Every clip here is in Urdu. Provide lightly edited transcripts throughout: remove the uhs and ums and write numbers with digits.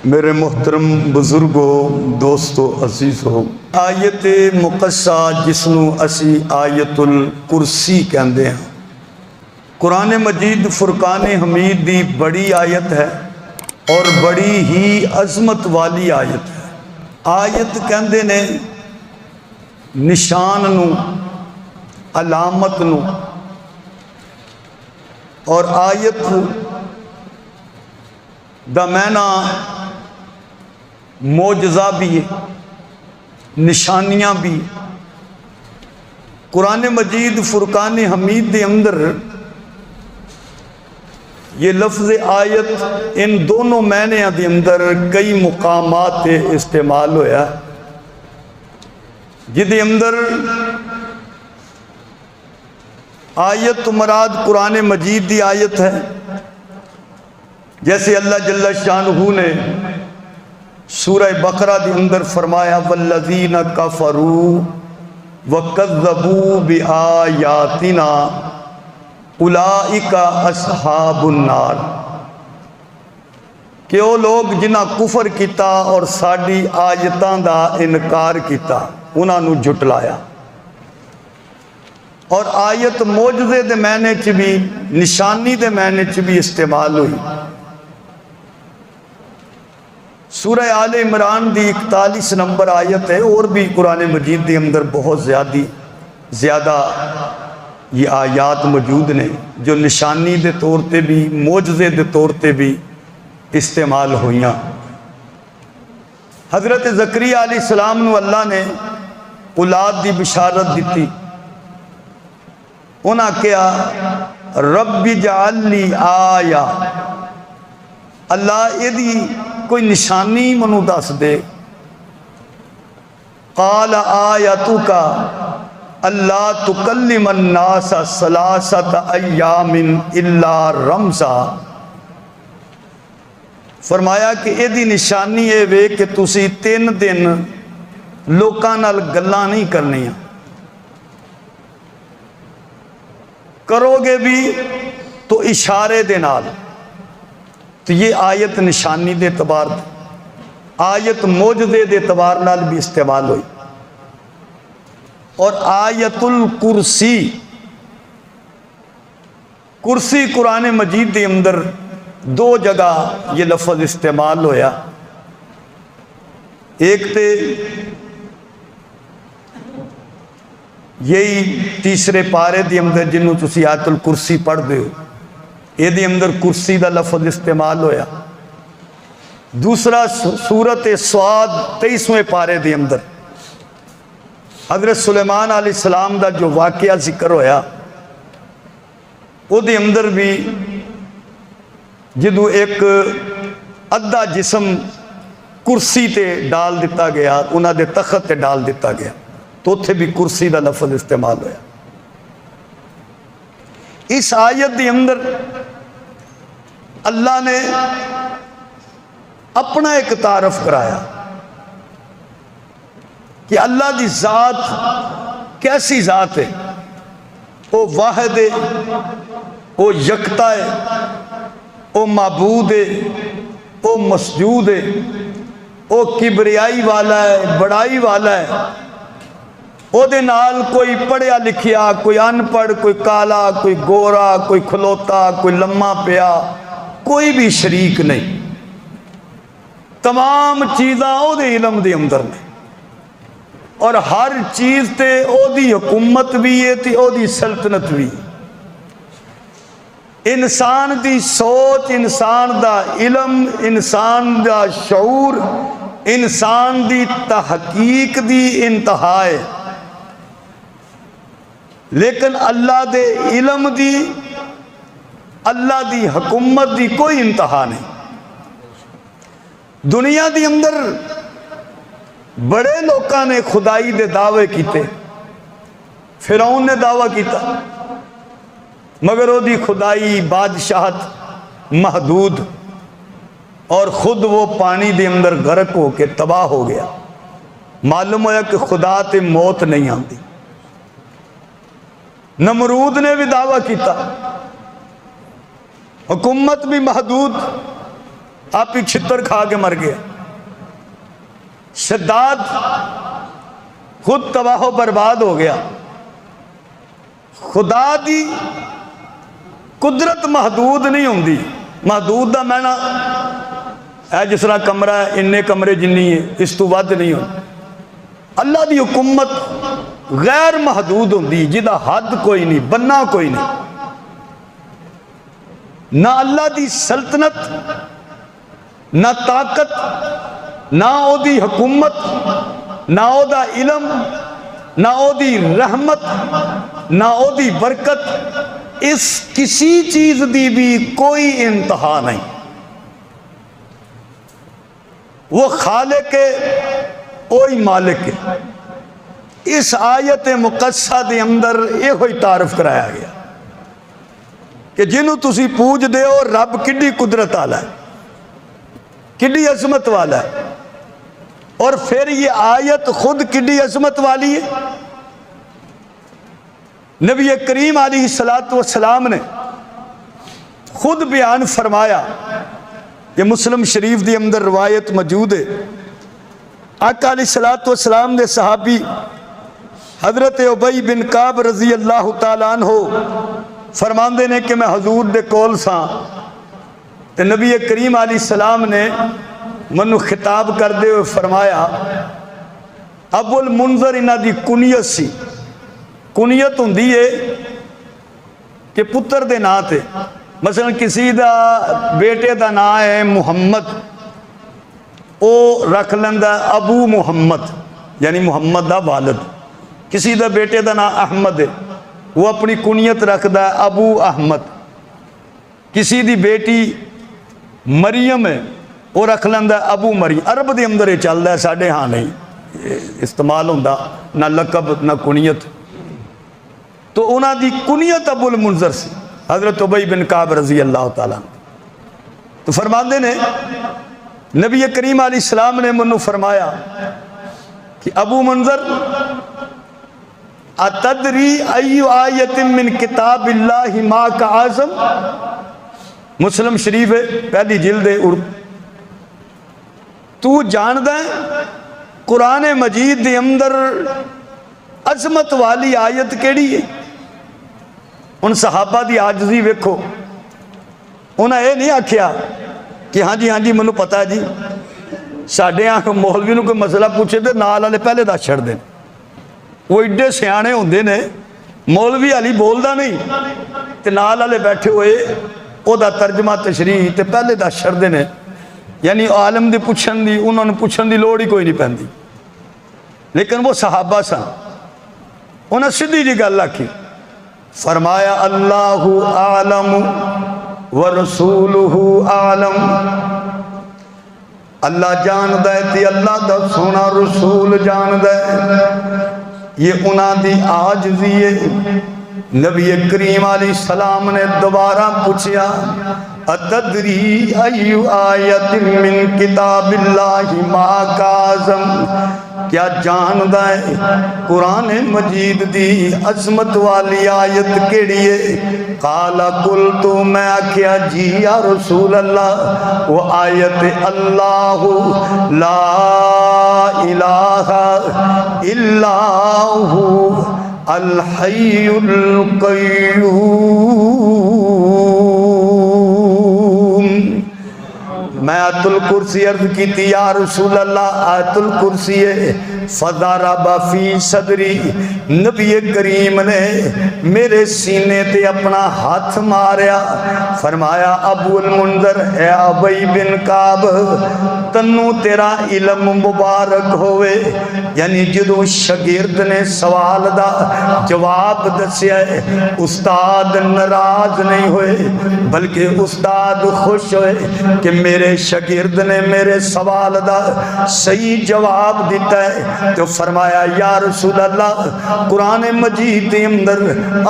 میرے محترم بزرگوں، دوستو، عزیزو، آیت مقدسہ جس نو اسی آیت الکرسی کہندے ہیں، قرآن مجید فرقان حمید دی بڑی آیت ہے اور بڑی ہی عظمت والی آیت ہے۔ آیت کہندے نے نشان نو، علامت نو، اور آیت دا معنی معجزہ بھی ہے، نشانیاں بھی۔ قرآن مجید فرقان حمید دے اندر یہ لفظ آیت ان دونوں معنی دے اندر کئی مقامات استعمال ہویا، جدے اندر آیت مراد قرآن مجید دی آیت ہے، جیسے اللہ جل شانہ نے سورہ بقرہ دی اندر فرمایا والذین کفروا وکذبوا بآیاتنا اولئک اصحاب النار، کہ وہ لوگ جنہاں کفر کیتا اور ساڈی آیتاں دا انکار کیتا، انہاں نو جھٹلایا۔ اور آیت معجزے دے معنی چ بھی، نشانی دے معنی چ بھی استعمال ہوئی۔ سورہ آل عمران دی 41 نمبر آیت ہے، اور بھی قرآن مجید دے اندر بہت زیادہ یہ آیات موجود نے جو نشانی دے طور تے بھی، معجزے دے طور تے بھی استعمال ہوئیاں۔ حضرت زکریا علیہ السلام نو اللہ نے اولاد دی بشارت دیتی، انہاں کہا رب اجعل لی آیا، اللہ ایدی کوئی نشانی منو دس دے۔ قال آیتک اللہ تکلم الناس ثلاثۃ ایام الا رمزا، فرمایا کہ ایدی نشانی ہے وے کہ تسی 3 دن لوکاں نال گلاں نہیں کرنیاں، کرو گے بھی تو اشارے دے نال۔ تو یہ آیت نشانی دے اعتبار، آیت معجزے دے اعتبار نال بھی استعمال ہوئی۔ اور آیت الکرسی، کرسی قرآن مجید دے اندر 2 جگہ یہ لفظ استعمال ہویا۔ ایک تے یہی تیسرے پارے دی اندر جنہوں تسی آیت الکرسی پڑھ دے ہو، یہ دی اندر کرسی دا لفظ استعمال ہویا۔ دوسرا سورت سعاد 23ویں پارے دی اندر حضرت سلیمان علیہ السلام دا جو واقعہ ذکر ہویا، وہ دی اندر بھی جدو ایک ادھا جسم کرسی تے ڈال دیتا گیا، انہاں دے تخت تے ڈال دیتا گیا، تو اتھے بھی کرسی دا لفظ استعمال ہویا۔ اس آیت دی اندر اللہ نے اپنا ایک تعارف کرایا کہ اللہ دی ذات کیسی ذات ہے، وہ واحد ہے، وہ یکتا ہے، وہ معبود ہے، وہ مسجود ہے، وہ کبریائی والا ہے، بڑائی والا ہے۔ او دے نال کوئی پڑھیا لکھیا، کوئی ان پڑھ، کوئی کالا، کوئی گورا، کوئی کھلوتا، کوئی لمحہ پیا، کوئی بھی شریک نہیں۔ تمام چیزاں او دے علم دے اندر نے، اور ہر چیز تے او دی حکومت بھی ہے تے او دی سلطنت بھی۔ انسان دی سوچ، انسان دا علم، انسان دا شعور، انسان دی تحقیق دی انتہا ہے، لیکن اللہ دے علم دی، اللہ دی حکومت دی کوئی انتہا نہیں۔ دنیا دی اندر بڑے لوکاں نے خدائی دے دعوے کیتے، فرعون نے دعویٰ کیتا، مگر وہ دی خدائی بادشاہت محدود، اور خود وہ پانی دے اندر غرق ہو کے تباہ ہو گیا۔ معلوم ہوا کہ خدا تے موت نہیں آتی۔ نمرود نے بھی دعویٰ کیتا، حکومت بھی محدود، آپ ہی چھتر کھا کے مر گیا۔ شداد خود تباہ و برباد ہو گیا۔ خدا دی قدرت محدود نہیں ہوندی۔ محدود دا معنی ہے جس طرح کمرہ ہے، انے کمرے جنی ہے، اس تو ود نہیں ہوندی۔ اللہ دی حکومت غیر محدود ہوندی، جدا حد کوئی نہیں، بننا کوئی نہیں۔ نہ اللہ دی سلطنت، نہ طاقت، نہ او دی حکومت، نہ او دا علم، نہ او دی رحمت، نہ او دی برکت، اس کسی چیز دی بھی کوئی انتہا نہیں۔ وہ خالق ہے، وہی مالک ہے۔ اس آیت مقدسہ دے اندر یہ ہوئی تعارف کرایا گیا کہ جنہوں تسی پوج دے ہو رب کڈی قدرت والا ہے، کڈی عظمت والا ہے، اور پھر یہ آیت خود کڈی عظمت والی ہے۔ نبی کریم علیہ السلام نے خود بیان فرمایا، یہ مسلم شریف دی اندر روایت موجود ہے۔ آقا علیہ السلام نے صحابی حضرت ابی بن کعب رضی اللہ تعالیٰ عنہ فرماندے نے کہ میں حضور دے کول ساں تے نبی کریم علیہ السلام نے منو خطاب کر دے ہوئے فرمایا، ابو المنذر انہاں دی کنیت سی۔ کنیت ہوندی ہے کہ پتر دے نا تے، مثلا کسی دا بیٹے دا نا ہے محمد، او رکھ لیندا ابو محمد، یعنی محمد دا والد۔ کسی دا بیٹے دا نا احمد ہے، وہ اپنی کنیت رکھدا ہے ابو احمد۔ کسی دی بیٹی مریم ہے، وہ رکھ لیندا ہے ابو مریم۔ عرب دے اندر یہ چلدا ہے، ساڈے ہاں نہیں استعمال ہوندا، نہ لقب نہ کنیت۔ تو انہاں دی کنیت ابو المنذر سی، حضرت ابی بن کعب رضی اللہ تعالیٰ عنہ۔ تو فرماندے نے نبی کریم علیہ السلام نے منو فرمایا کہ ابو منذر اتدری ایو آیت من کتاب اللہ ما کا اعظم، مسلم شریف ہے، پہلی جلد ہے اردو۔ تو جاندہ ہے قرآن مجید دے اندر عظمت والی آیت کیڑی ہے؟ ان صحابہ دی عاجزی ویکھو، انہاں یہ نہیں آکھیا کہ ہاں جی منو پتا ہے جی، ساڈے آنکھ مولوی نو کوئی مسئلہ پوچھے تے نال والے پہلے دس چھڑ دیں۔ وہ ایڈے سیانے ہوندے نے، مولوی علی بولدا نہیں تے نال والے بیٹھے ہوئے او دا ترجمہ تشریح تے پہلے دس چھڑ دے نے، یعنی عالم دی پوچھن دی، انہوں نے پوچھن دی لوڑ ہی کوئی نہیں پیندی۔ لیکن وہ صحابہ سن، انہاں سیدھی جی گل آکھی، فرمایا اللہ اعلم ورسولہ اعلم، اللہ جاندہ ہے تے اللہ دا سونا رسول جاندہ ہے۔ یہ انہاں دی عاجزی ہے۔ نبی کریم علیہ السلام نے دوبارہ پوچھیا، اتدری ایو آیت من کتاب اللہ ما کا اعظم، کیا جاندہ ہے قرآن مجید دی عظمت والی آیت کیڑی ہے؟ قال قلتو، میں آکھیا جی یا رسول اللہ، وہ آیت اللہ لا الہ الا ہو الحی القیوم۔ میں آیت الکرسی عرض کی تھی یا رسول اللہ، آیت الکرسی ہے۔ فضرب فی صدری، نبی کریم نے میرے سینے تے اپنا ہاتھ ماریا، فرمایا ابو المنذر، اے ابی بن کعب، تنو تیرا علم مبارک ہوئے۔ یعنی جدو شاگرد نے سوال دا جواب دسیا ہے، استاد ناراض نہیں ہوئے بلکہ استاد خوش ہوئے کہ میرے شاگرد نے میرے سوال دا صحیح جواب دیتا ہے۔ تو فرمایا یا رسول اللہ، قرآن مجید کے اندر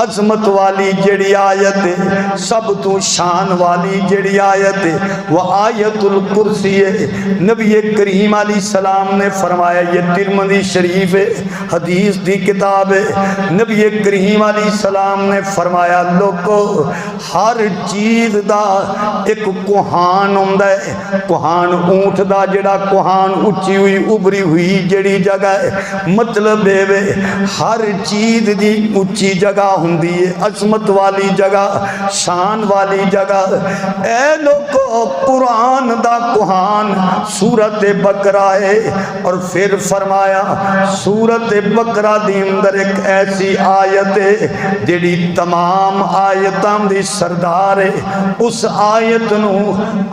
عظمت والی جڑی آیت ہے، سب تو شان والی جڑی آیت ہے، وہ آیت الکرسی ہے۔ نبی کریم علیہ السلام نے فرمایا، یہ ترمذی شریف ہے، حدیث دی کتاب ہے۔ نبی کریم علیہ السلام نے فرمایا، لوگو ہر چیز دا ایک کوہان ہوندا ہے، کوہان اونٹ دا جڑا کوہان اچھی ہوئی ابری ہوئی جڑی جگہ ہے، مطلب ہے ہر چیز دی اچھی جگہ ہوندی ہے، عظمت والی جگہ، شان والی جگہ۔ اے لوگو قرآن دا کوہان سورت بقرہ ہے، اور پھر فرمایا سورت بقرہ دی اندر ایک ایسی آیت ہے جڑی تمام آیتاں دی سردار ہے، اس آیت نو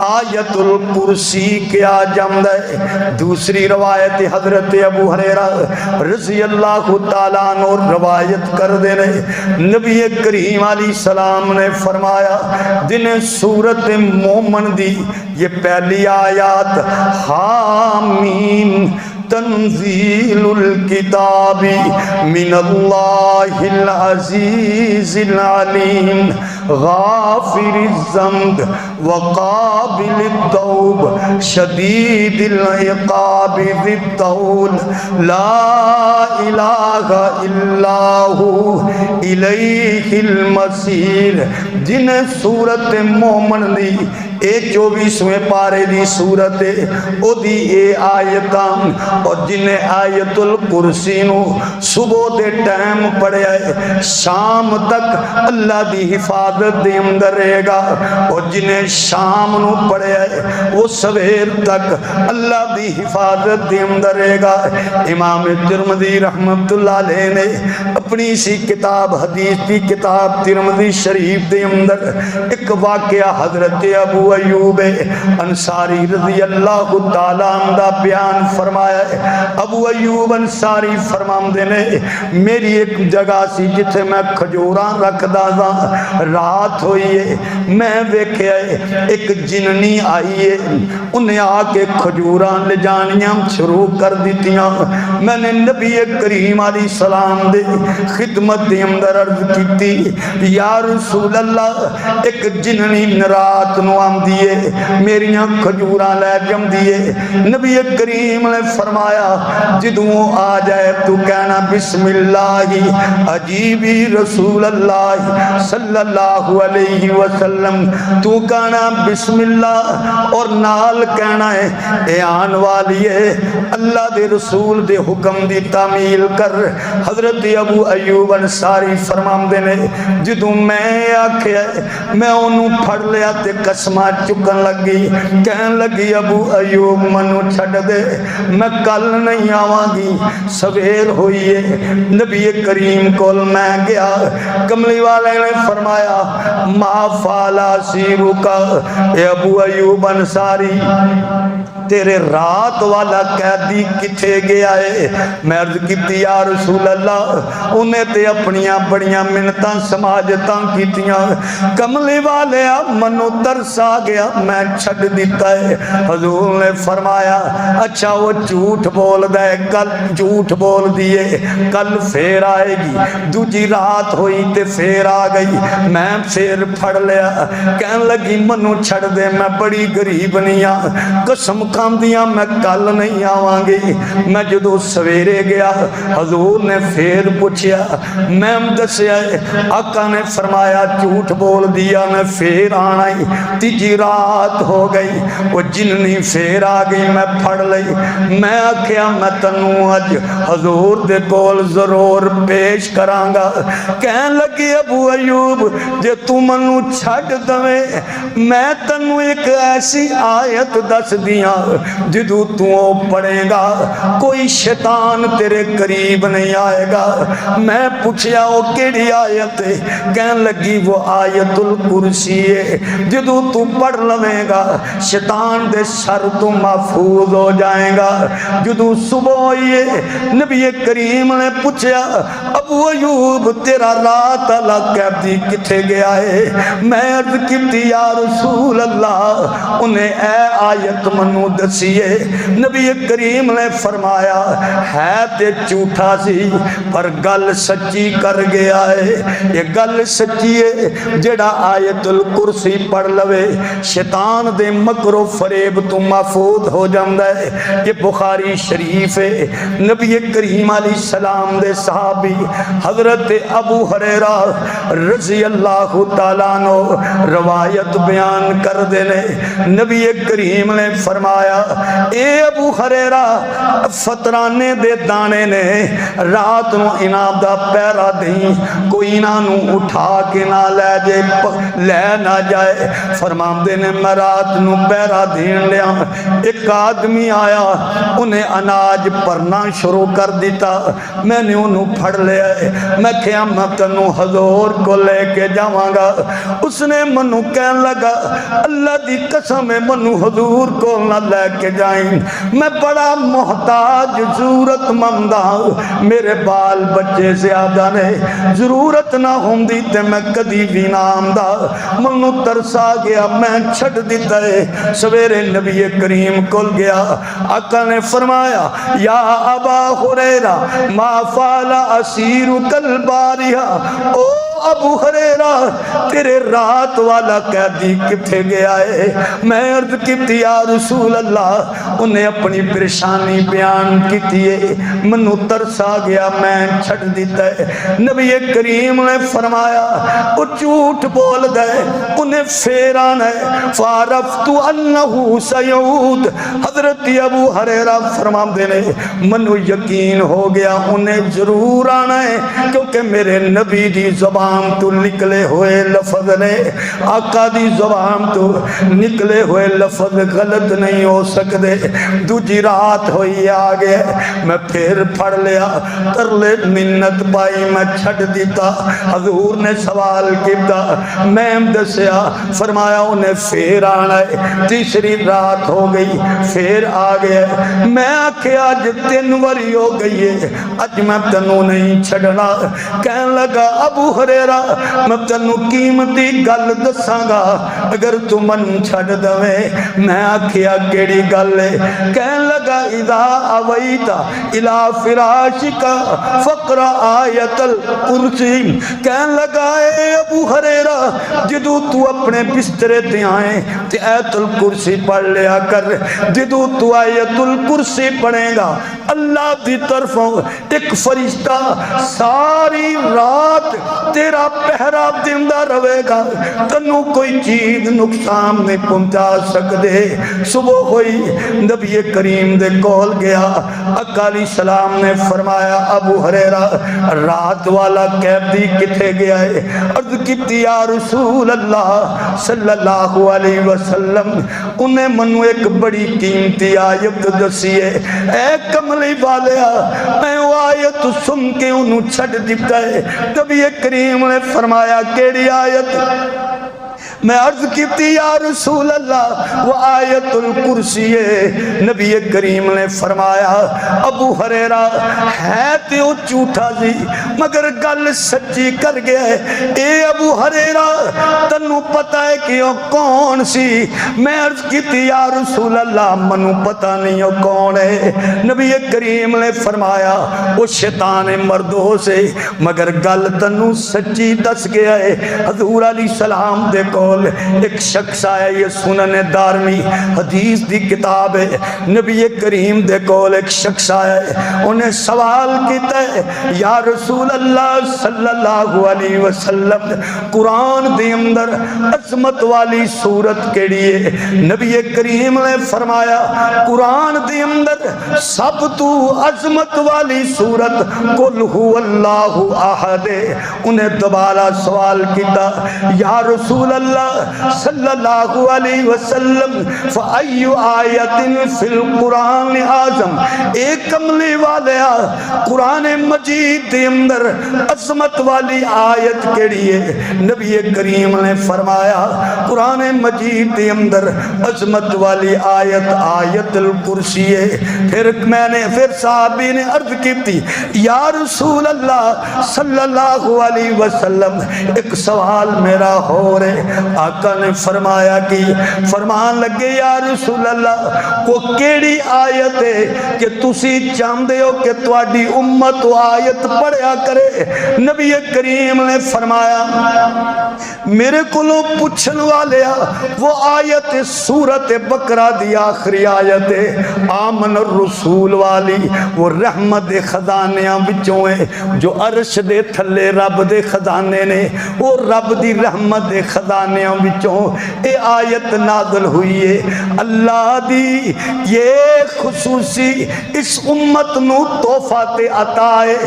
آیت الکرسی کیا جمد ہے۔ دوسری روایت حضرت ابو ہریرہ رضی اللہ تعالیٰ عنہ روایت کر دینے، نبی کریم علیہ السلام نے فرمایا جن سورت مومن دی یہ پہلی آیات حامیم تنزیل الکتاب من اللہ العزیز العلیم غافر الذنب وقابل التوب شدید العقاب ذی الطول لا الہ الا ہو الیہ المصیر۔ جن سورت مومن دی اے 24ویں پارے دی سورت ہے او دی اے آیتاں، اور جن آیت الکرسی نو صبح دے ٹائم پڑھے آئے شام تک اللہ دی حفاظت دے اندر رہے گا، اور جنہیں شام نو پڑھے آئے وہ سویر تک اللہ دی حفاظت دے اندر رہے گا۔ امام ترمذی رحمت اللہ علیہ نے اپنی سی کتاب حدیث کی کتاب ترمذی شریف دے اندر ایک واقعہ حضرت ابو ایوب انصاری رضی اللہ تعالیٰ عنہ بیان فرمایا ہے۔ ابو ایوب انصاری فرماندے نے میری ایک جگہ سی جتھے میں کھجوراں رکھدا سا، رات ہوئی ہے میں ویکھیا ایک جننی آئی ہے، انہیں آ کے کھجوراں لے جانیاں شروع کر دیتیاں۔ میں نے نبی کریم علیہ السلام دے خدمت دے اندر عرض کیتی یا رسول اللہ ایک جننی رات نو آم دیئے میریاں کھجوراں لے جم دیئے۔ نبی کریم نے فرمایا جدوں آ جائے تو کہنا بسم اللہ عجیبی رسول اللہ صلی اللہ علیہ وسلم، تو کہنا بسم اللہ اور نال کہنا ہے اے آن والی ہے اللہ دے رسول دے حکم دی تعمیل کر۔ حضرت ابو ایوب انصاری فرماندے نے جدوں میں آکھیا میں انہوں پھڑ لیا تے قسمہ چکن لگی، کہن لگی ابو ایوب منو چھڑ دے میں کل نہیں آواں گی، سویر ہوئی ہے۔ نبی کریم کول میں گیا، کملی والے نے فرمایا ما فالا سیرو کا، اے ابو ایوب انصاری تیرے رات والا قیدی کتھے گیا ہے؟ میں عرض کیتی یا رسول اللہ انہیں تے اپنیاں بڑیاں منتاں سماجتاں کیتیاں، کملی والے منو ترس آ گیا میں چھڑ دیتا ہے۔ حضور نے فرمایا اچھا وہ جھوٹ بول دے، کل جھوٹ بول دیے کل پھر آئے گی، دوجی رات ہوئی تے پھر آ گئی، میں پھر پھڑ لیا، کہن لگی منو چھڑ دے میں بڑی غریب نہیں ہاں، قسم کھان دیاں میں کل نہیں آواں گی۔ میں جدو سویرے گیا حضور نے پھر پوچھیا، میں دسیا آقا نے فرمایا جھوٹ بول دیا میں پھر آنا ہی، تیجی رات ہو گئی وہ جننی پھر آ گئی میں پھڑ لئی۔ میں آکھیا میں تنو اج حضور دے کول ضرور پیش کرانگا۔ کہن لگی ابو ایوب جے تو منو چھڑ دوے میں تنو ایک ایسی آیت دس دیاں جدو تو پڑھے گا کوئی شیطان تیرے قریب نہیں آئے گا۔ میں پوچھیا وہ کیڑی آیت ہے؟ کہن لگی وہ آیت الکرسی ہے، جدو تو پڑھ لویں گا شیطان دے شر تو محفوظ ہو جائیں گا۔ جدو صبح ہوئیے نبی کریم نے پوچھیا ابو ایوب تیرا رات اللہ قیدی کتھے گیا ہے؟ میں عرض کیتی یا رسول اللہ انہیں اے آیت منو دسیے۔ نبی کریم نے فرمایا ہے تے جھوٹا سی پر گل سچی کر گیا ہے۔ یہ گل سچی ہے جڑا آیت الکرسی پڑھ لوے شیطان دے مکر و فریب تو محفوظ ہو جاندا ہے۔ یہ بخاری شریف ہے۔ نبی کریم علیہ السلام دے صحابی حضرت ابو ہریرہ رضی اللہ تعالیٰ عنہ روایت بیان کر دینے، نبی کریم نے فرمایا اے ابو ہریرہ فترانے دے دانے نے رات نو انہاں دا پیرا دیں، کوئی انہاں نو اٹھا کے نہ لے نہ جائے۔ فرمان دینے میں رات نو پیرا دین لیا، ایک آدمی آیا انہیں اناج پرنا شروع کر دیتا، میں نے انہوں پھڑ لیا ہے، میں قیامت نو حضور کو لے کے جاواں گا۔ اس نے منو کہن لگا اللہ دی قسم ہے منو حضور کو نہ لے کے جائیں، میں بڑا محتاج ضرورت مندہ، میرے بال بچے زیادہ نے، ضرورت نہ ہوں دی تے میں کدی بھی نہ آمدہ۔ منو ترسا گیا میں چھٹ دیتا ہے، سویرے نبی کریم کل گیا، آقا نے فرمایا یا ابا ہریرہ ما فعل اسیرک البارحہ، او ابو ہریرہ تیرے رات والا قیدی کتھے گیا ہے؟ میں عرض کیتی یا رسول اللہ، انہیں اپنی پریشانی بیان کیتی ہے، منو ترسا گیا میں چھٹ دیتا ہے۔ نبی کریم نے فرمایا وہ جھوٹ بول گئے، انہیں فیران ہے، فعرفت انہو سیعود۔ حضرت ابو ہریرہ فرما دینے منو یقین ہو گیا انہیں ضرور آنا ہے، کیونکہ میرے نبی دی زبان تو نکلے ہوئے لفظ نے، آقا دی زبان تو نکلے ہوئے لفظ غلط نہیں ہو سکتے۔ دوجی رات ہوئی آگے میں پھر پڑھ لیا، ترلے منت پائی میں چھٹ دیتا۔ حضور نے سوال کیتا، میں دسیا، فرمایا انہیں پھر آنا ہے۔ تیسری رات ہو گئی پھر آگے، میں آکھے آج 3 وری ہو گئی ہے، اج میں تنو نہیں چھڑنا۔ کہن لگا ابو ہریرہ میں تنو قیمتی گل دساں گا اگر تو من چھڑ دوے۔ میں آکھیا کیڑی گل ہے؟ کہن لگا اذا اویتا الى فراشک فقرا آیت الکرسی۔ کہن لگا اے ابو ہریرہ جدو تو اپنے بسترے تے آئیں تے آیت الکرسی پڑھ لیا کر، جدو تو آیت الکرسی پڑھیں گا اللہ دی طرفوں ایک فرشتہ ساری رات تیرا پہرا دیندہ رہے گا، تنو کوئی چیز نقصان نہیں پہنچا سکتے۔ صبح ہوئی نبی کریم دے کول گیا، آقا علیہ السلام نے فرمایا ابو ہریرہ رات والا قیدی کتھے گیا ہے؟ عرض کیتی یا رسول اللہ صلی اللہ علیہ وسلم انہیں منو ایک بڑی قیمتی آیت دسی ہے، اے کملی والیا میں وہ آیت سن کے انہوں چھٹ دیتا ہے۔ نبی کریم نے فرمایا کیڑی آیت؟ میں عرض کیتی یا رسول اللہ وہ آیت الکرسی ہے۔ نبی کریم نے فرمایا ابو ہریرہ ہے تے وہ جھوٹا سی مگر گل سچی کر گیا ہے۔ اے ابو ہریرہ تنو پتہ ہے کہ وہ کون سی؟ میں عرض کیتی یا رسول اللہ منو پتہ نہیں وہ کون ہے۔ نبی کریم نے فرمایا وہ شیطان مردوں سے مگر گل تنو سچی دس گیا ہے۔ حضور علیہ السلام دے کو ایک شخص آیا، یہ سنن دارمی حدیث دی کتاب ہے، نبی کریم دے کول ایک شخص آیا ہے، انہیں سوال کیتا ہے یا رسول اللہ صلی اللہ علیہ وسلم قرآن دے اندر عظمت والی صورت کیڑی ہے؟ نبی کریم نے فرمایا قرآن دے اندر سب تو عظمت والی صورت قل هو اللہ احد ہے۔ انہیں دوبارہ سوال کیتا یا رسول اللہ صلی اللہ علیہ وسلم فَأَيُّ آیَةٍ فِي الْقُرْآنِ اعظم، ایک کملی والیا قرآن مجید دے اندر عظمت والی آیت کیڑی ہے؟ نبی کریم نے فرمایا قرآن مجید دے اندر عظمت والی آیت آیت الکرسی ہے۔ پھر صحابی نے عرض کی تھی یا رسول اللہ صلی اللہ علیہ وسلم ایک سوال میرا ہو رہے، آقا نے فرمایا کہ فرمان لگے یا رسول اللہ وہ کیڑی آیت ہے کہ تسی چاہندے ہو کہ تواڈی امت وہ آیت پڑھیا کرے؟ نبی کریم نے فرمایا میرے کولوں پوچھن والیا وہ آیت سورت بقرہ دی آخری آیت ہے آمن الرسول والی، وہ رحمت خزانیاں وچوں ہے جو عرش دے تھلے رب دے خزانے نے، وہ رب دی رحمت دے خزانیاں وچوں اے آیت نازل ہوئی ہے۔ اللہ دی یہ خصوصی اس امت نو تحفہ تے عطا ہے،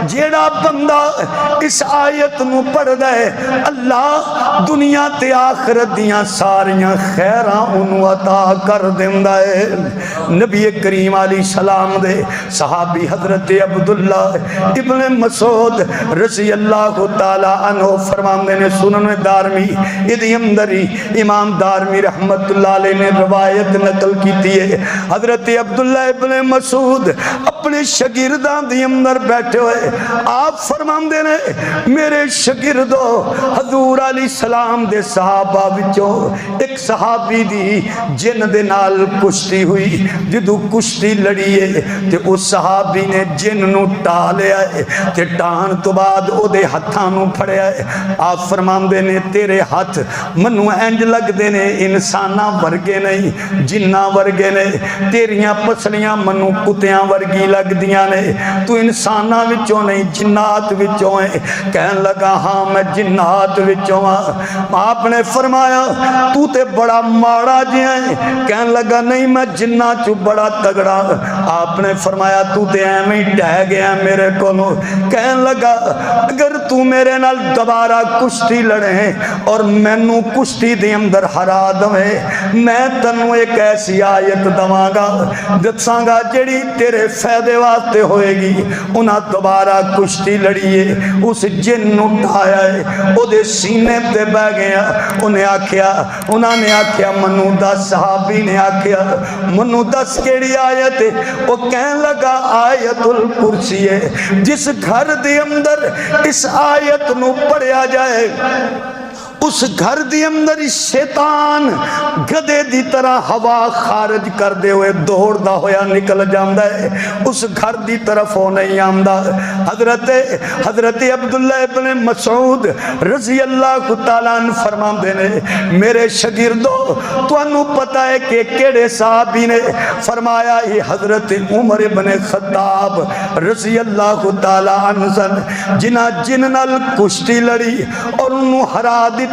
جیڑا بندہ اس آیت نو پڑھ دے اللہ دنیا تے آخرت دیاں ساریاں خیراں انو عطا کر دیندا ہے۔ نبی کریم علیہ السلام دے صحابی حضرت عبداللہ ابن مسعود رضی اللہ تعالی عنہ فرماندے نے سنن دارمی ادھی اندری امام دارمی رحمت اللہ علیہ نے روایت نقل کیتی ہے، حضرت عبداللہ ابن مسعود اپنے شاگرداں دی اندر بیٹھے ہوئے آپ فرماندے نے میرے شاگردو حضور علیہ السلام دے صحابہ وچوں ایک صحابی دی جن دے نال کشتی ہوئی، جدو کشتی لڑی ہے تے اس صحابی نے جن نو ٹالیا ہے تے ٹان تو بعد او دے ہتھاں نو پھڑیا ہے۔ آپ فرماندے نے تیرے ہاتھ منو انج لگ دے نے انساناں ورگے نہیں جناں ورگے نے، تیریاں پسلیاں منو کتیاں ورگی لگ دیاں نے، تو انساناں وچوں نہیں جنات وچوں ہے۔ کہن لگا ہاں میں جنات وچوں ہاں۔ آپ نے فرمایا تو تے بڑا ماڑا جیاں ہے، کہن لگا نہیں میں جنات چو بڑا تگڑا۔ آپ نے فرمایا تو تے ایویں ڈہ گیا میرے کولوں، کہن لگا اگر تو میرے نال دوبارہ کشتی لڑے اور مینوں کشتی دے اندر ہرا دوے میں تنوں ایک ایسی آیت دواں گا دساں گا جڑی تیرے فائدے واسطے ہوئے گی۔ انہاں دوبارہ کشتی لڑیے، اس جن نو ٹھایا ہے او دے سینے تے بہ گیا۔ انہاں نے آکھیا منو دس، صحابی نے آکھیا منو دس کیڑی آیت ہے؟ وہ کہن لگا آیت الکرسی ہے، جس گھر دے اندر اس آیت نو پڑھیا جائے اس گھر دی اندر شیطان گدے دی طرح ہوا خارج کر دے ہوئے دوڑ دا ہویا نکل جاندہ ہے، اس گھر دی طرف ہو نہیں آمدہ۔ حضرت عبداللہ ابن مسعود رضی اللہ تعالیٰ عنہ فرمان دینے میرے شاگردو تو انہوں پتا ہے کہ کیڑے صحابی نے فرمایا ہی حضرت عمر ابن خطاب رضی اللہ تعالیٰ عنہ سن جنہ جننال کشتی لڑی اور انہوں ہرا دیتا۔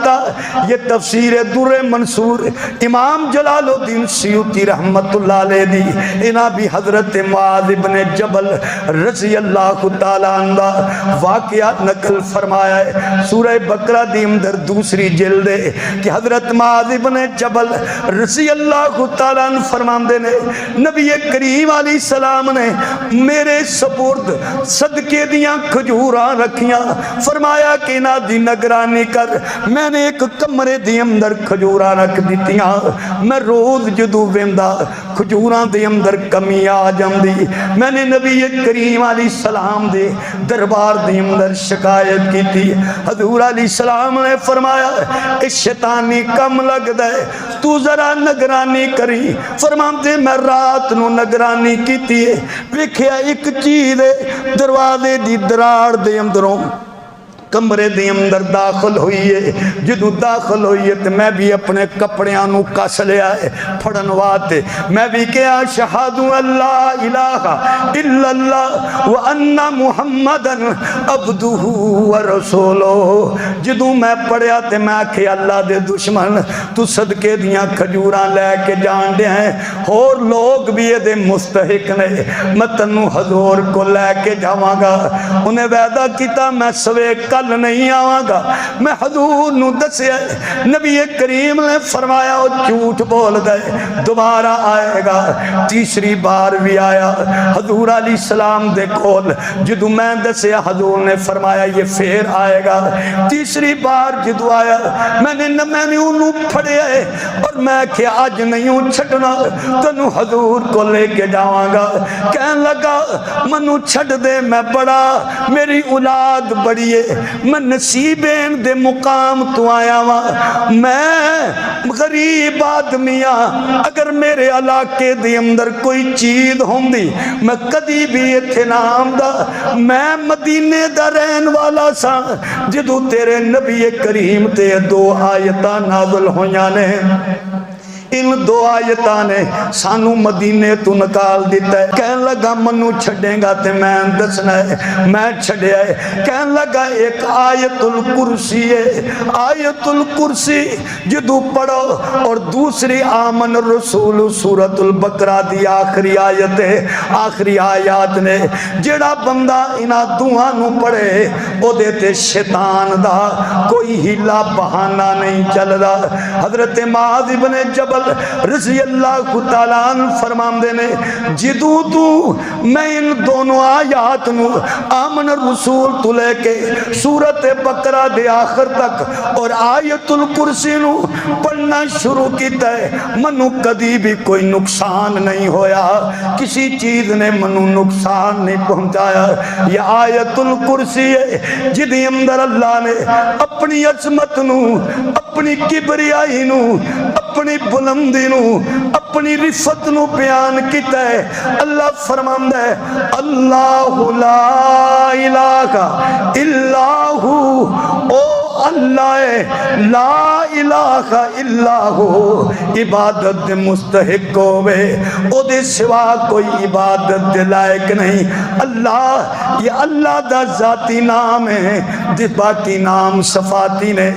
یہ تفسیر در منصور امام جلال الدین سیوطی رحمت اللہ علیہ دی انہا بھی حضرت معاذ ابن جبل رضی اللہ تعالیٰ عنہ واقعہ نقل فرمایا ہے۔ سورہ بقرہ دی اندر دوسری جلد ہے کہ حضرت معاذ ابن جبل رضی اللہ تعالیٰ عنہ فرماندے نے نبی کریم علیہ السلام نے میرے سپرد صدقے دیاں کھجوراں رکھیاں، فرمایا کہ نہ دی نگرانی کر۔ میں نے ایک کمرے دی اندر کھجوراں رکھ دیتیاں، میں روز جدو ویندا کھجوراں دی اندر کمی آ جاندی۔ میں نے نبی کریم علیہ السلام دے دربار دی اندر شکایت کی تھی، حضور علیہ السلام نے فرمایا اس شیطانی کم لگ دے تو ذرا نگرانی کری۔ فرماتے میں رات نو نگرانی کی تھی، ویکھیا ایک چیز دروازے دی دراڑ دے اندروں کمرے دے اندر داخل ہوئی ہے، جدو داخل ہوئی ہے تو میں بھی اپنے کپڑیاں نو کس لیا ہے پھڑن واتے، میں بھی کیا شہادو اللہ الہ الا اللہ وان محمدن عبدہ ورسولہ۔ جدو میں پڑھیا تے میں کہ اللہ دے دشمن تو صدقے دیاں کھجوراں لے کے جان دے ہیں اور لوگ بھی یہ دے مستحق نے، میں تنو حضور کو لے کے جاواں گا۔ انہیں وعدہ کیتا میں سوے کل نہیں آواں گا، میں حضور نو دسیا نبی کریم نے فرمایا وہ جھوٹ بول گئے دوبارہ آئے گا۔ تیسری بار بھی آیا حضور علیہ السلام دے کول، جدو میں دسیا حضور نے فرمایا یہ پھر آئے گا۔ تیسری بار جدو آیا میں نے انہوں پھڑے آئے اور میں کہ آج نہیں چھٹنا تنو حضور کو لے کے جاواں گا۔ کہن لگا منو چھٹ دے میں بڑا میری اولاد بڑی ہے، میں نصیبین دے مقام تو آیا ہاں، میں غریب آدمیاں، اگر میرے علاقے دے اندر کوئی چیز ہوندی میں کدی بھی اتھے نہ آمدہ، میں مدینے دا رہن والا سا جدو تیرے نبی کریم تے دو آیتاں نازل ہویاں نے، ان دو آیتاں نے سانو مدینے تو نکال دیتا ہے۔ کہن لگا منو چھڑیں گا تے میں دسنا ہے، میں چھڑے آئے۔ کہن لگا ایک آیت الکرسی ہے، آیت الکرسی جدو پڑھو، اور دوسری آمن الرسول سورۃ البقرہ دی آخری آیت ہے، آخری آیات نے جڑا بندہ انہاں دعا نو پڑھے او دیتے شیطان دا کوئی ہلا بہانہ نہیں چل رہا۔ حضرت معاذ بن جبل رضی اللہ تعالیٰ عنہ فرمان دینے جدو تو میں ان دونوں آیات نو آمن الرسول تو لے کے سورت بقرہ دے آخر تک اور آیت الکرسی نو پڑھنا شروع کیتا ہے، منو کدی بھی کوئی نقصان نہیں ہویا، کسی چیز نے منو نقصان نہیں پہنچایا۔ یہ آیت الکرسی ہے جدی اندر اللہ نے اپنی عظمت نو، اپنی کبریائی نو، اپنی بلندی نو، اپنی رفت نو بیان کیتا ہے۔ اللہ فرماندا ہے اللہ لا الہ الا ہو، او اللہ ہے لا الہ الا ہو، عبادت دے مستحق ہوئے او دے سوا کوئی عبادت دے لائق نہیں۔ اللہ یہ اللہ دا ذاتی نام ہے، جس باقی نام صفاتی نے،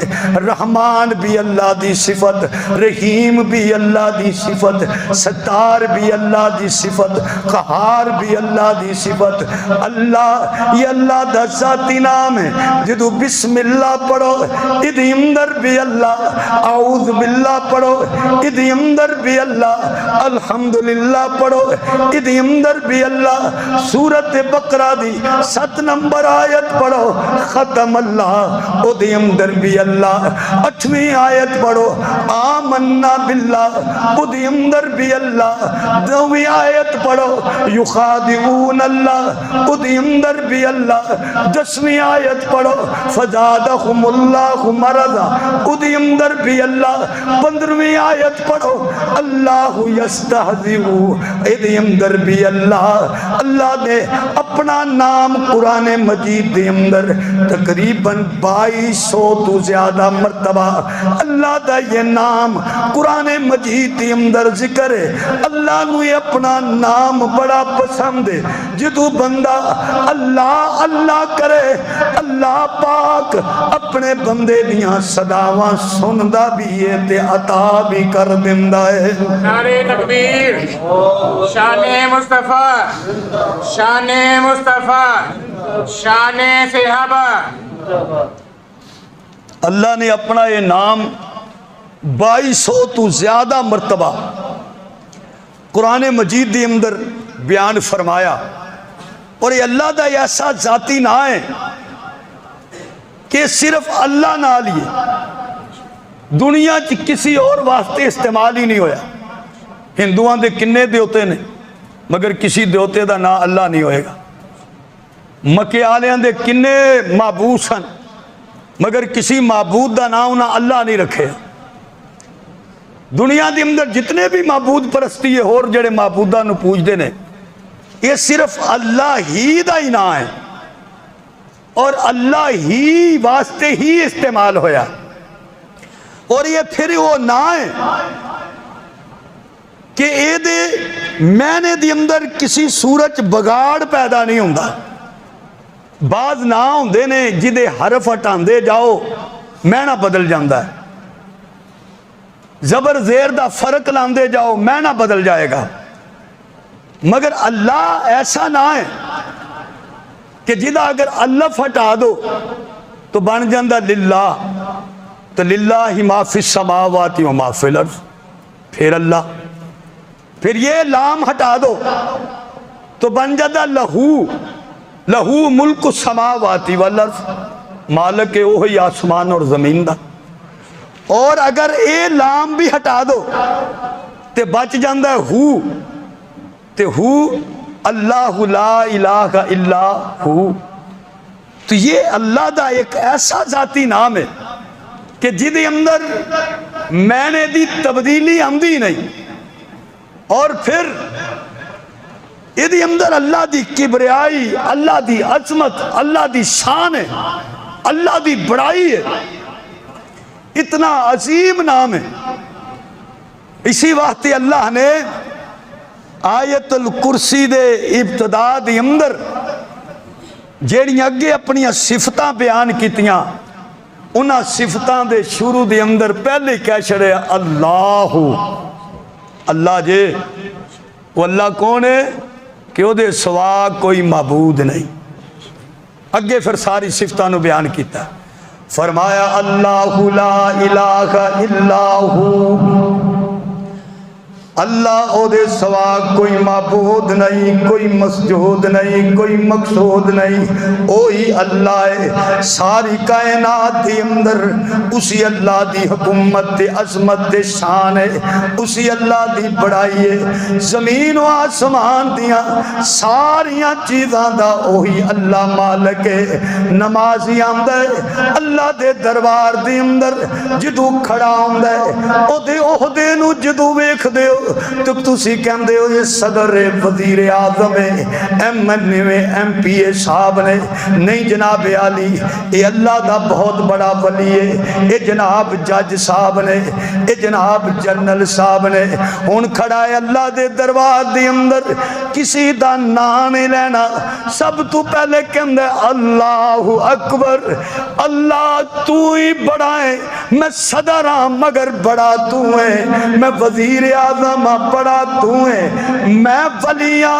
رحمان بھی اللہ دی صفت، رحیم بھی اللہ دی صفت، ستار بھی اللہ دی صفت، قہار بھی اللہ دی صفت۔ اللہ یہ اللہ دا ذاتی نام ہے، جدو بسم اللہ پڑھو ادھی اندر بھی اللہ، اعوذ باللہ پڑھو ادھی اندر بھی اللہ، الحمدللہ پڑھو ادھی اندر بھی اللہ، سورت بقرہ دی 7 نمبر آیت پڑھو ختم اللہ ادھی اندر بھی اللہ، 8ویں آیت پڑھو آمنا باللہ ادھی اندر بھی اللہ، 9ویں آیت پڑھو یخادعون اللہ ادھی اندر بھی اللہ، 10ویں آیت پڑھو فزادہم اللہ مرضا ادھی اندر بھی اللہ، 15ویں آیت پڑھو اللہ یستہزئ ادھی اندر بھی اللہ۔ اللہ نے اپنا نام قرآن مجید دے اندر تقریباً 2200 تو زیادہ مرتبہ اللہ دا یہ نام قرآن مجید دے اندر ذکر ہے۔ اللہ نو یہ اپنا نام بڑا پسند ہے، جدو بندہ اللہ اللہ کرے اللہ پاک اپنے بندے دیاں صداواں سندا بھی ہے تے عطا بھی کر دیندا ہے۔ نعرہ تکبیر، شان مصطفیٰ، شان مصطفیٰ، شان صحابہ۔ اللہ نے اپنا یہ نام 2200 تو زیادہ مرتبہ قرآن مجید دے اندر بیان فرمایا، اور یہ اللہ دا ایسا ذاتی نام ہے کہ صرف اللہ نہ لیے دنیا چ کسی اور واسطے استعمال ہی نہیں ہویا۔ ہندوان دے کنے دیوتے نے مگر کسی دیوتے دا نام اللہ نہیں ہوئے گا، مکے آلیاں دے کنے معبود سن مگر کسی معبود دا نام انہاں اللہ نہیں رکھے۔ دنیا دے اندر جتنے بھی معبود پرستی ہے اور جڑے معبودہ نو پوچھ دے نے، یہ صرف اللہ ہی دا ہی نام ہے اور اللہ ہی واسطے ہی استعمال ہویا، اور یہ پھر وہ نام ہے کہ اے دے مینے دی اندر کسی صورت بگاڑ پیدا نہیں ہوندا۔ بعض نام ہوندے نے جدے حرف ہٹاندے جاؤ معنی بدل جاندا ہے، زبر زیر دا فرق لاندے جاؤ معنی بدل جائے گا، مگر اللہ ایسا نہ ہے کہ جدا اگر الف ہٹا دو تو بن جاندہ للہ، تو للہ ما فی السماوات و ما فی الارض، پھر اللہ، پھر یہ لام ہٹا دو تو بن جاندہ لہو، لہو ملک السماوات والارض، مالک وہی آسمان اور زمین دا، اور اگر اے لام بھی ہٹا دو تے بچ جاندہ ہے ہو، تے ہو اللہ لا الہ الا ہو، تو یہ اللہ دا ایک ایسا ذاتی نام ہے کہ جدے اندر میں نے دی تبدیلی آمدی نہیں، اور پھر یہ اندر اللہ دی کبریائی، اللہ دی عظمت، اللہ دی شان ہے، اللہ دی بڑائی ہے، اتنا عظیم نام ہے۔ اسی واسطے اللہ نے آیت الکرسی دے ابتدا دی اندر جیڑی اگے اپنی صفتاں بیان کیتیاں، انہاں صفتاں دے شروع دے اندر پہلے کہہ چھڑے اللہ۔ اللہ جے وہ اللہ کون ہے کہ وہ دے سوا کوئی معبود نہیں۔ اگے پھر ساری صفتاں نو بیان کیتا، فرمایا اللہ لا الہ الا ہو، اللہ او دے سوا کوئی معبود نہیں، کوئی مسجود نہیں، کوئی مقصود نہیں، اوہی اللہ ہے۔ ساری کائنات دی اندر اسی اللہ دی حکومت دے عظمت دے شان ہے، اسی اللہ دی بڑائی ہے۔ زمین و آسمان دیاں ساریاں چیزاں دا اوہی اللہ مالک ہے۔ نمازی آمدہ ہے اللہ دے دربار دی اندر، جدو کھڑا آمدہ ہے او دے عہدے نو جدو ویکھ دے تو تسی کہن دے ہو یہ صدر وزیر اعظم ہے، ایم پی اے صاحب نے، نہیں جناب علی یہ اللہ دا بہت بڑا ولی ہے، یہ جناب جج صاحب نے، یہ جناب جنرل صاحب نے۔ ہن کھڑا ہے اللہ دے دربار دے اندر، کسی دا نام نہیں لینا، سب تو پہلے کہن دے اللہ اکبر، اللہ تو ہی بڑا ہے، میں صدر ہاں مگر بڑا تو ہے، میں وزیر اعظم بڑا تو ہے، میں ولیاں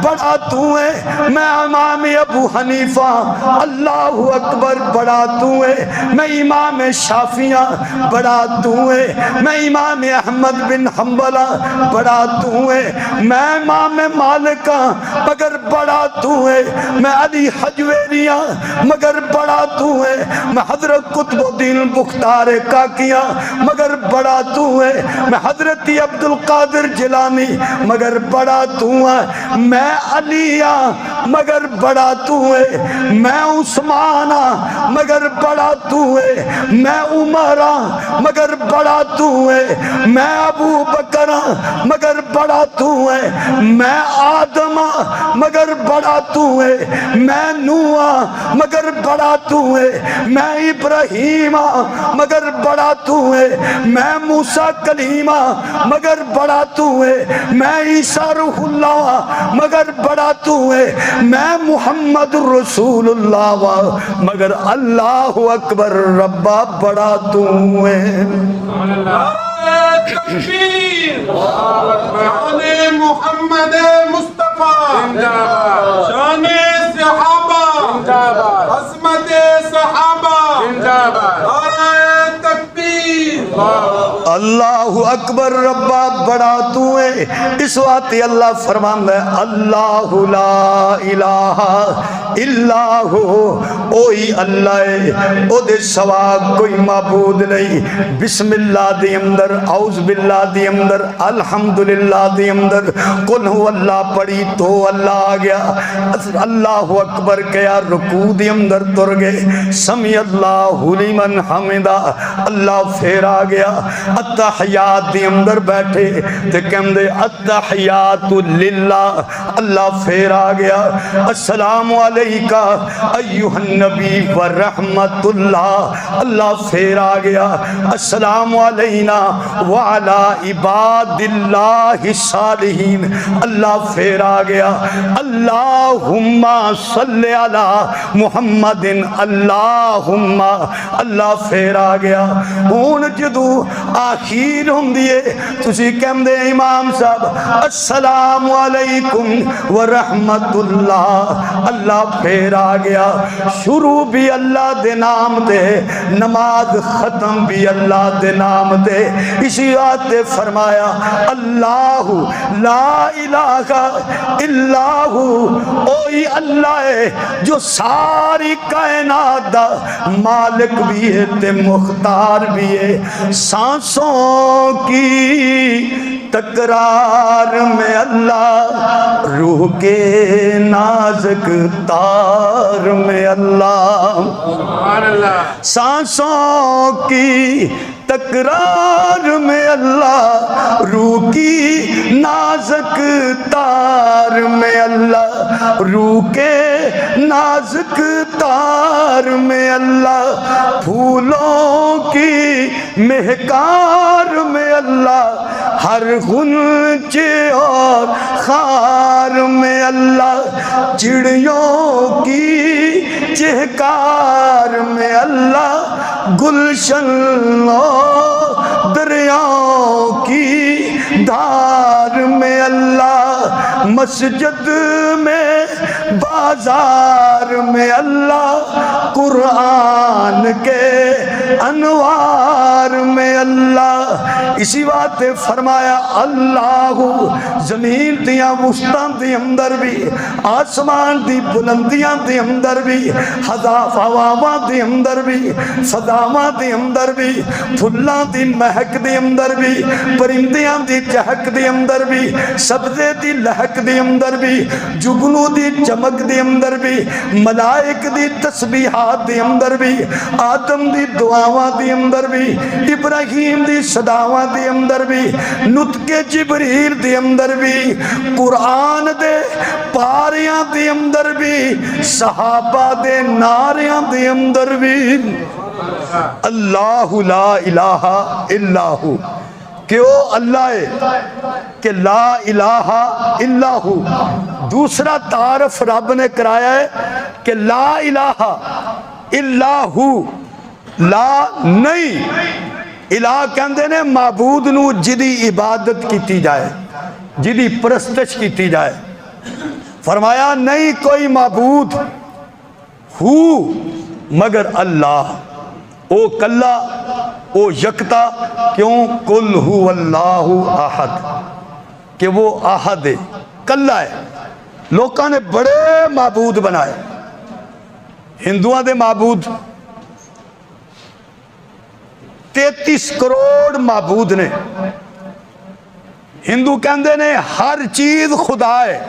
بڑا تو ہے، میں امام ابو حنیفہ اللہ اکبر بڑا تو ہے، میں امام شافعیہ بڑا تو ہے، میں امام احمد بن حنبلہ بڑا تو ہے، میں امام مالکہ مگر بڑا تو ہے، میں علی حجویریہ مگر بڑا تو ہے، میں حضرت قطب الدین بختار کاکیہ مگر بڑا تو ہے، میں حضرت عبدالقادر جیلانی مگر بڑا تو ہے، میں علیہ مگر بڑا تو ہے، میں عثمان مگر بڑا تو ہے، میں عمر مگر بڑا تو ہے، میں ابو بکر مگر بڑا تو ہے، میں آدم مگر بڑا تو ہے، میں نوح مگر بڑا تو ہے، میں ابراہیم مگر بڑا تو ہے، میں موسیٰ کلیمہ مگر بڑا تو ہے، میں عیسیٰ روح اللہ مگر بڑا تو ہے، میں محمد رسول اللہ مگر اللہ اکبر ربا بڑا تو ہے۔ تکبیر، شان محمد مصطفیٰ، شان صحابہ، عظمت صحابہ، نعرہ تکبیر، اللہ اکبر ربا بڑا تو ہے۔ اس وقت اللہ فرماتا ہے اللہ لا الہ الا ہو، اوہی اللہ ہے، او دے سوا کوئی معبود نہیں۔ بسم اللہ دے اندر، اعوذ باللہ دے اندر، الحمدللہ دے اندر قل ہو اللہ پڑھی تو اللہ آ گیا، اللہ اکبر کیا رکوع دے اندر تر گئے، سمی اللہ لمن حمدہ اللہ پھر آ گیا، التحیات دے اندر بیٹھے تے کہن دے التحیات للہ اللہ پھر آ گیا، السلام علیکہ ایوہ النبی ورحمت اللہ اللہ پھر آ گیا، السلام علینا وعلی عباد اللہ الصالحین اللہ پھر آ گیا، اللہم صلی علی محمد اللہم اللہ پھر آ گیا۔ ہون جدو آخیر ہوں دیئے تسی کہم دے امام صاحب السلام علیکم ورحمت اللہ اللہ پھر آ گیا، شروع بھی اللہ دے نام دے، نماز ختم بھی اللہ دے نام دے۔ اسی آتے فرمایا اللہ لا الہ الا ہو، اوہی اللہ ہے جو ساری کائنات دا مالک بھی ہے تے مختار بھی ہے، سانسوں کی تکرار میں اللہ روح کے نازک تار میں اللہ، سبحان اللہ، سانسوں کی تکرار میں اللہ، روح کی نازک تار میں اللہ، روح کے نازک تار میں اللہ، پھولوں کی مہکار میں اللہ، ہر غنچے اور خار میں اللہ، چڑیوں کی چہکار میں اللہ، گلشن اور دریاؤں کی دھار میں اللہ، مسجد میں بازار میں اللہ، قرآن کے انوار میں اللہ۔ اسی بات نے فرمایا اللہ زمین دیاں وسطاں دے اندر بھی، آسمان دی بلندیاں دے اندر بھی، ہواواں دے اندر بھی، فضاواں دے اندر بھی، پھلاں دی مہک دے اندر بھی، پرندیاں دی چہک دے اندر بھی، سبزے دی لہک دے اندر بھی، جگنو دی چمک دے اندر بھی، ملائک دی تسبیحات دے اندر بھی، آدم دی دعاواں دے اندر بھی، ابراہیم دی صداواں دے اندر بھی، نطق جبریل دے اندر بھی، قرآن دے پاریاں دے اندر بھی، صحابہ دے ناریاں دے اندر بھی، اللہ لا الہ الا ہو، کہ وہ اللہ ہے کہ لا الہ الا ہو۔ دوسرا تعارف رب نے کرایا ہے کہ لا الہ الا ہو، لا نہیں، الہ کہندے نے معبود نو جدی عبادت کیتی جائے، جدی پرستش کیتی جائے۔ فرمایا نہیں کوئی معبود ہو مگر اللہ، او کلا او یکتا، کیوں؟ قل ہو اللہ احد، کہ وہ احد ہے، کلا ہے۔ لوکاں نے بڑے معبود بنائے، ہندوؤں دے معبود 33 کروڑ معبود نے۔ ہندو کہندے نے ہر چیز خدا ہے،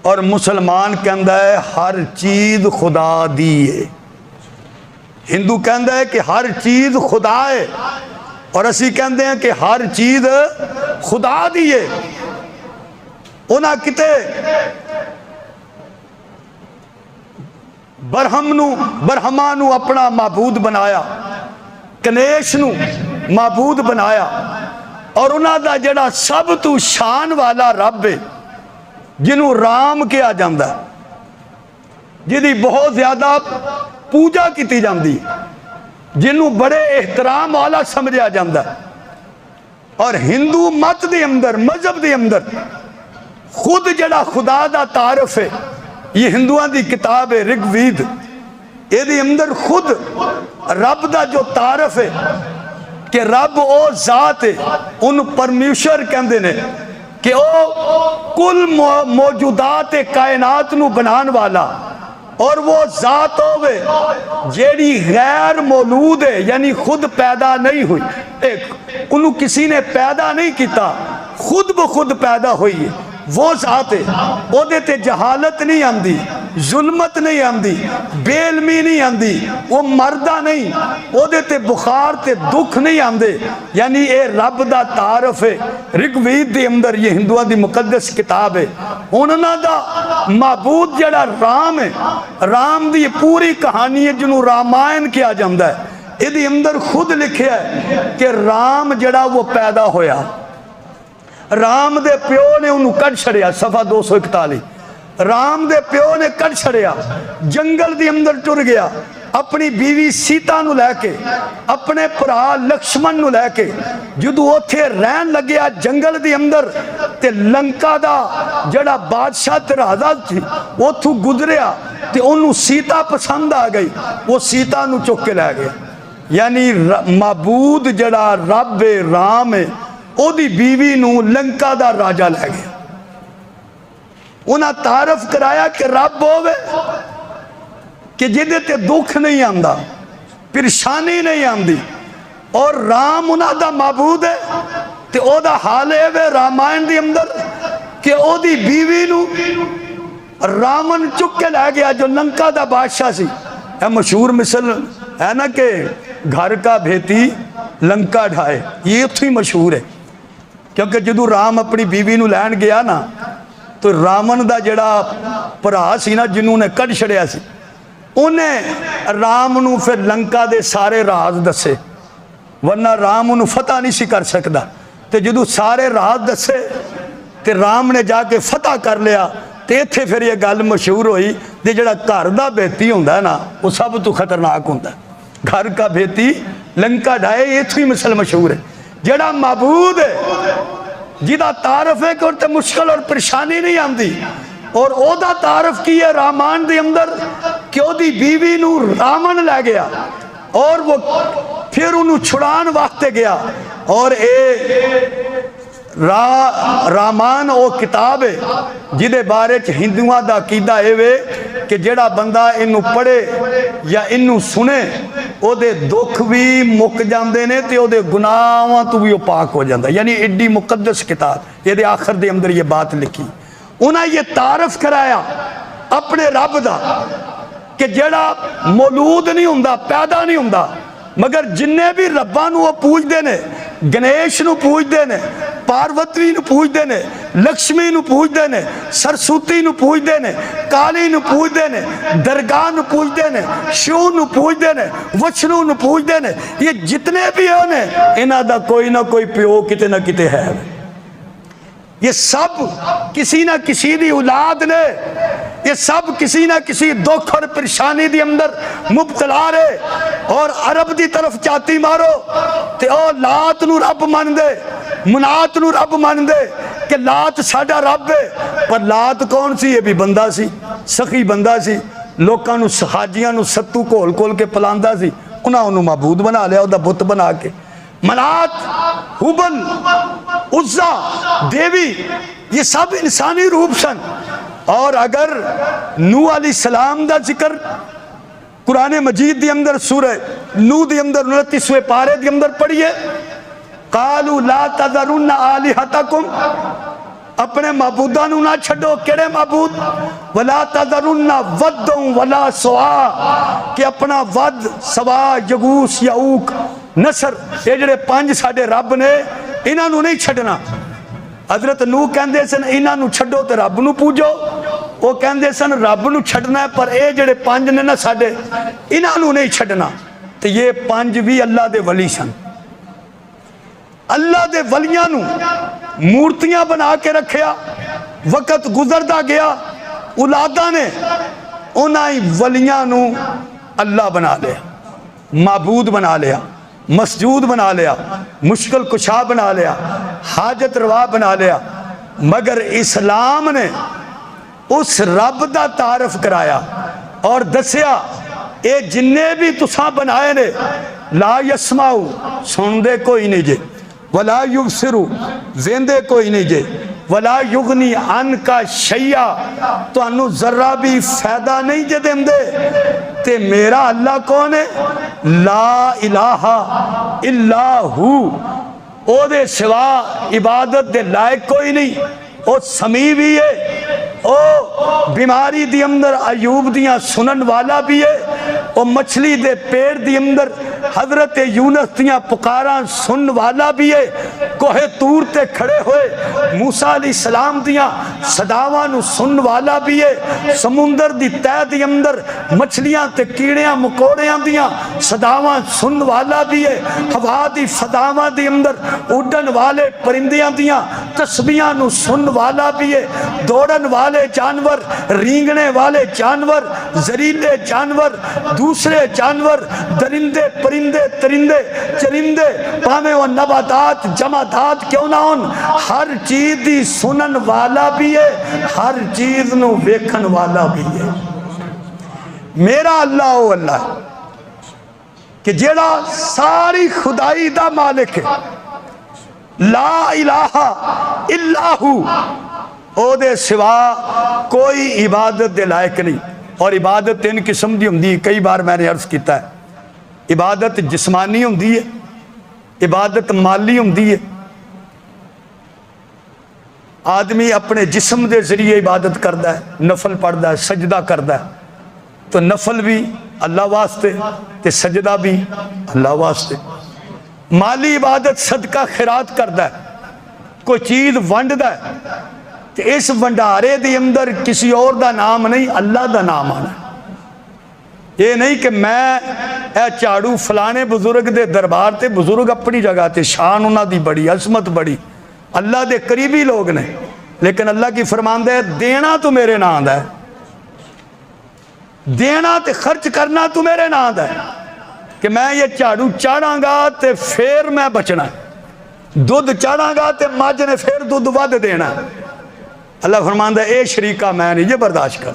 اور مسلمان کہندا ہے ہر چیز خدا دی ہے۔ ہندو کہندا ہے کہ ہر چیز خدا ہے، اور اسی کہندے ہیں کہ ہر چیز خدا دی ہے۔ انہاں کتے برہما نو اپنا معبود بنایا، کنیش نو معبود بنایا، اور انہاں دا جڑا سب تو شان والا رب ہے جنہوں رام کیا جاندہ ہے، جدی بہت زیادہ پوجا کیتی جاندی، جنہوں بڑے احترام والا سمجھا جاندہ ہے۔ اور ہندو مت دے اندر، مذہب دے اندر خود جڑا خدا دا تعارف ہے، یہ ہندوؤں دی کتاب ہے رگ وید، یہ دی اندر خود رب دا جو تعارف ہے کہ رب او ذات ہے، ان پرمیشور کہندے نے کہ او کل موجودات کائنات نو بنان والا، اور وہ ذات ہوئے جیڑی غیر مولود ہے، یعنی خود پیدا نہیں ہوئی، انہوں کسی نے پیدا نہیں کیتا، خود بخود پیدا ہوئی ہے، وہ ذات ہے۔ او دے تے جہالت نہیں آندی، ظلمت نہیں آندی، بے علمی نہیں آندی، وہ مردہ نہیں، او دے تے بخار تے دکھ نہیں آندے، یعنی اے رب دا تعارف ہے۔ رگ وید دے اندر، یہ ہندوؤں دی مقدس کتاب ہے، انہاں دا معبود جڑا رام ہے، رام دی پوری کہانی ہے جنہوں رامائن کیا جاندہ ہے، یہ دی اندر خود لکھے ہے کہ رام جڑا وہ پیدا ہویا، رام دے پیو نے انہوں کٹ چھڑیا، صفحہ 241، رام دے پیو نے کٹ چھڑیا، جنگل دی اندر ٹر گیا، اپنی بیوی سیتا نو لے کے، اپنے پرا لکشمن نو لے کے، جدو اوتھے رہن لگیا جنگل دی اندر، تے لنکا دا جڑا بادشاہ تے راجا تھی اوتھوں گزریا، تے انہوں سیتا پسند آ گئی، وہ سیتا نو چک کے لے گیا۔ یعنی معبود جڑا رب رام ہے، او دی بیوی نو لنکا دا راجہ لے گیا۔ انہاں تعارف کرایا کہ رب ہوئے کہ جدے تے دکھ نہیں آندہ، پریشانی نہیں آندی، اور رام انہاں دا معبود ہے، تے او دا حال ہے وے رامائن دی اندر کہ او دی بیوی نو رامن چک کے لے گیا جو لنکا دا بادشاہ سی. ہے مشہور مثل ہے نا کہ گھر کا بھیتی لنکا ڈھائے, یہ اتھو ہی مشہور ہے. کیونکہ جدو رام اپنی بیوی نو لین گیا نا تو رامن دا جڑا پرا سی نا جنہوں نے کٹ چھڑیا سی, انہیں رام نو پھر لنکا دے سارے راز دسے, ورنہ رام انہوں فتح نہیں سی کر سکتا. تے جدو سارے راز دسے تے رام نے جا کے فتح کر لیا. تے ایتھے پھر یہ گل مشہور ہوئی تے جڑا گھر دا بیتی ہوندا ہے نا وہ سب تو خطرناک ہوندا ہے. گھر کا بیتی لنکا ڈھائے, ایتھے ہی مثل مشہور ہے. جڑا معبود ہے جدا تعارف ہے کہ اور تے مشکل اور پریشانی نہیں آندی, اور او دا تعارف کی ہے رامان دے اندر کہ او دی بیوی نو رامن لے گیا اور وہ پھر انہوں چھڑان واسطے گیا. اور رامان او کتاب ہے جدے بارے چ ہندوؤں دا عقیدہ اے وے کہ جڑا بندہ انہوں پڑھے یا انہوں سنے او دے دکھ بھی مک جاندے نے تے او دے گناہاں تو بھی او پاک ہو جاندہ. یعنی ایڈی مقدس کتاب, یہ دے آخر دے اندر یہ بات لکھی. انہاں یہ تعارف کرایا اپنے رب دا کہ جڑا مولود نہیں ہوندا, پیدا نہیں ہوندا, مگر جننے بھی رباں نو وہ پوج دے نے, گنیش نو پوج دے نے, پاروتی نو پوج دے نے, لکشمی نو پوج دے نے, سرسوتی نو پوج دے نے, کالی نو پوج دے نے, درگاہ نو پوج دے نے, شیو نو پوج دے نے, وچنو نو پوج دے نے. یہ جتنے بھی ہونے انہاں دا کوئی نہ کوئی پیو کتے نہ کتے ہے. یہ سب کسی نہ کسی دی اولاد نے, یہ سب کسی نہ کسی دکھ اور پریشانی دی اندر مبتلا رہے. اور عرب دی طرف چاتی مارو تے او لات نو رب مان دے, منات نو رب مان دے کہ لات ساڈا رب ہے. پر لات کون سی؟ یہ بھی بندہ سی, سخی بندہ سی, لوکاں نو حاجیاں نو ستو کھول کھول کے پلاندا سی, انہاں انہوں معبود بنا لیا, او دا بت بنا کے. منات, حبل, عزا, دیوی, یہ سب انسانی روپ سن. اور اگر نوح علیہ السلام دا ذکر قرآن مجید دی اندر سورہ نوح دی اندر 29ویں پارے دی اندر پڑھئے, قالوا لا تذرن آلہتکم, اپنے معبوداں نو نہ چھڑو. کیڑے معبود؟ ولا تذرن ودًا ولا سواع, کہ اپنا ود, سوا, یغوث, یعوق, نصر, یہ جڑے 5 ساڈے رب نے انہاں نو نہیں چھڈنا. حضرت نوح کہندے سن انہاں نو چھڈو تے رب نو پوجو. وہ کہندے سن رب نو چھڈنا ہے پر اے جڑے 5 نے نا ساڈے انہاں نو نہیں چھڈنا. تے یہ 5 بھی اللہ دے ولی سن. اللہ دے ولیاں نو مورتیاں بنا کے رکھیا, وقت گزردا گیا, اولاداں نے انہاں ہی ولیاں نو اللہ بنا لیا, معبود بنا لیا, مسجود بنا لیا, مشکل کشا بنا لیا, حاجت روا بنا لیا. مگر اسلام نے اس رب دا تعارف کرایا اور دسیا اے جننے بھی تساں بنائے نے لا یسمعو, سن دے کوئی نہیں جے, ولا یبصرو, زندے کوئی نہیں جے, ولا یغنی عنکا شیئا, تو انو ذرہ بھی فائدہ نہیں جے دیں دے. تے میرا اللہ کون ہے؟ لا الہ الا ہو, او دے سوا عبادت دے لائق کوئی نہیں. او سمیع بھی ہے, او بیماری دی اندر ایوب دیاں سنن والا بھی ہے, او مچھلی دے پیر دی اندر حضرت یونس دیاں پکاران سن والا بھی ہے, کوہ طور تے کھڑے ہوئے موسیٰ علیہ السلام دیاں صداوانو سن والا بھی ہے, سمندر دی تہ دی اندر مچھلیاں تے کیڑیاں مکوڑیاں دیاں صداوان سن والا بھی ہے, ہوا دی فضاواں دی اندر اڈن والے پرندیاں دیاں تسبیحاں نو سن والا بھی ہے, دوڑن والے جانور, رینگنے والے جانور, زریلے جانور, دوسرے جانور, درندے, پرندے, ترندے, چرندے, پامے و نباتات, جمادات کیوں نہ ہون, ہر چیز دی سنن والا بھی ہے, ہر چیز نو ویکھن والا بھی ہے. میرا اللہ او اللہ ہے کہ جیڑا ساری خدائی دا مالک ہے, لا الہ الا ہو, او دے سوا کوئی عبادت دے لائق نہیں. اور عبادت 3 قسم دی ہوندی ہے, کئی بار میں نے عرض کیتا ہے. عبادت جسمانی ہوندی ہے, عبادت مالی ہوندی ہے, آدمی اپنے جسم دے ذریعے عبادت کرتا ہے، نفل پڑھتا ہے، سجدہ کرتا ہے، تو نفل بھی اللہ واسطے تے سجدہ بھی اللہ واسطے۔ مالی عبادت صدقہ خیرات کرتا ہے، کوئی چیز ونڈتا ہے تو اس ونڈارے دے اندر کسی اور دا نام نہیں، اللہ دا نام آنا ہے۔ یہ نہیں کہ میں اے چاڑو فلانے بزرگ دے دربار تے، بزرگ اپنی جگہ تے شان انہاں دی بڑی، عظمت بڑی، اللہ دے قریبی لوگ نے، لیکن اللہ کی فرماندہ ہے دینا تو میرے نام دا ہے، دینا تے خرچ کرنا تو میرے نام دا ہے، کہ میں یہ چاڑو چاڑاں گا تے پھر میں بچنا ہے، دودھ چاڑاں گا تے ماج نے پھر دودھ ود دینا ہے۔ اللہ فرماندہ ہے اے شریکہ میں نہیں یہ برداشت کر،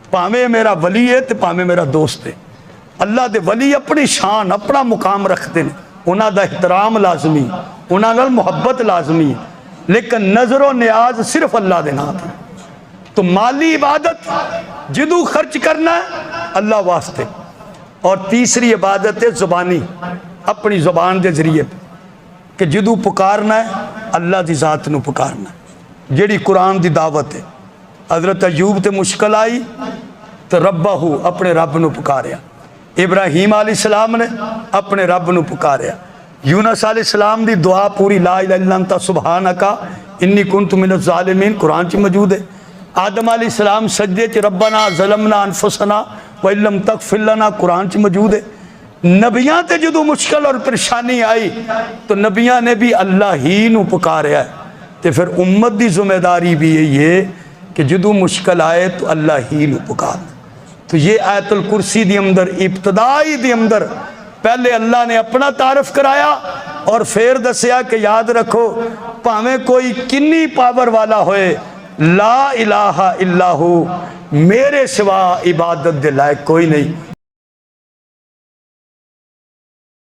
پاویں میرا ولی ہے تے پاویں میرا دوست ہے۔ اللہ دے ولی اپنی شان اپنا مقام رکھتے ہیں، انہاں دا احترام لازمی، انہاں نال محبت لازمی، لیکن نظر و نیاز صرف اللہ دے نام ہے۔ تو مالی عبادت جدو خرچ کرنا ہے اللہ واسطے، اور تیسری عبادت ہے زبانی، اپنی زبان دے ذریعے کہ جدو پکارنا ہے اللہ دی ذات نو پکارنا ہے، جیڑی قرآن دی دعوت ہے۔ حضرت ایوب تے مشکل آئی تو ربہو اپنے رب نو پکاریا، ابراہیم علیہ السلام نے اپنے رب نو پکاریا، یونس علیہ السلام دی دعا پوری لا الہ الا انت سبحانکا انی کنت من الظالمین قرآن چ موجود ہے۔ آدم علیہ السلام سجدے چ ربنا ظلمنا انفسنا وَإِن لَمْ تَغْفِرْ لَنَا قرآن چ موجود ہے۔ نبیاں تے جدو مشکل اور پریشانی آئی تو نبیاں نے بھی اللہ ہی نو پکاریا ہے، تے پھر امت دی ذمہ داری بھی یہ کہ جدو مشکل آئے تو اللہ ہی نو پکار۔ تو یہ آیت الکرسی دی اندر ابتدائی دی اندر پہلے اللہ نے اپنا تعارف کرایا اور پھر دسیا کہ یاد رکھو پاویں کوئی کنی پاور والا ہوئے، لا الہ الا ہو، میرے سوا عبادت دے لائق کوئی نہیں۔